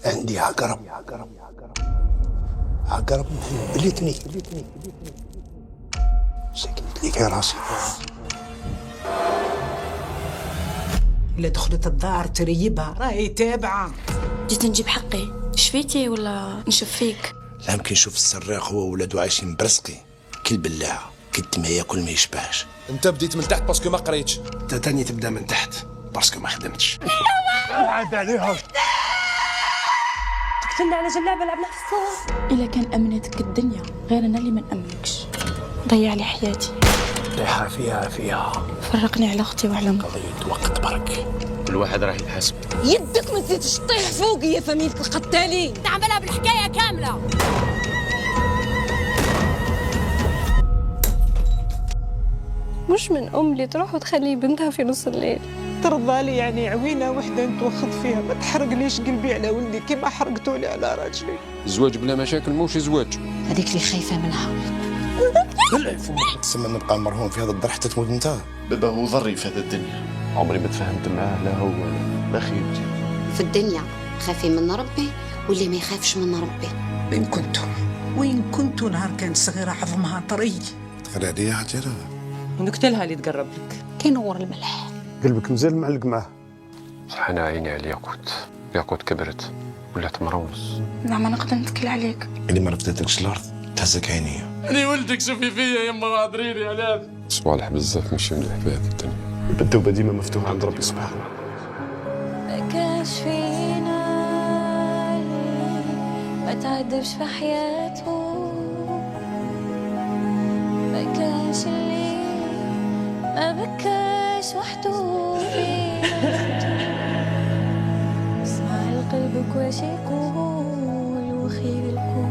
عندي عقرب مهبلتني، سكنت لي راسي. إلا دخلت الدار تريبها راهي تابعة. جيت نجيب حقي، شفيتي ولا نشوف فيك؟ لا يمكن نشوف السراق هو وولادو عايشين برزقي، كل بلاعة كنت ما ياكل ما يشبعش. انت بديت من تحت باسكو ما قريتش. انت تاني تبدا من تحت باسكو ما خدمتش. عاد عليها تقتلنا على جلابه لعبنا في الصوت. إلا كان أمنتك الدنيا غير أنا اللي ما نأمنكش. ضيع لي حياتي، طيحة فيها فرقني على أختي وعلى أمي. قضية وقت برك. كل واحد راح يتحاسب. يدك ما تزيدش تطيح فوقي يا فميلة القتالين. تعملها بالحكايه كامله. مش من أم اللي تروح وتخلي بنتها في نص الليل. ترضى لي يعني عوينة وحدة نتوخط فيها، ما تحرقليش قلبي على ولدي كيما حرقتولي على راجلي. الزواج بلا مشاكل موش زواج. هذيك اللي خايفه منها. بلعي فمك. تسمى نبقى مرهون في هذا الدار حتى تموت انت. بابا هو ضري في هذا الدنيا. عمري ما تفاهمت معاه، لا هو لا خيبتي. في الدنيا خافي من ربي واللي ما يخافش من ربي. وين كنتوا نهار كانت صغيرة عظمها طري. تخلي عليا حجرة. ونقتلها اللي تقرب لك. كي نور الملح. قلبك مازال معلق معاه. صح انا عيني على الياقوت كبرت ولات مروس. لا ما نقدر نتكل عليك. اللي ما رفدتكش الارض تهزك عينيا. انا ولدك شوفي فيا يما غادريني على صوالح بزاف ماشي مليح في هذه الدنيا. التوبة ديما مفتوحة عند ربي سبحانه. ما كانش فينا ما تعذبش في حياته، ما كانش اللي ما بكاش وحده فينا. اسمع لقلبك واش يقول وخير الكون.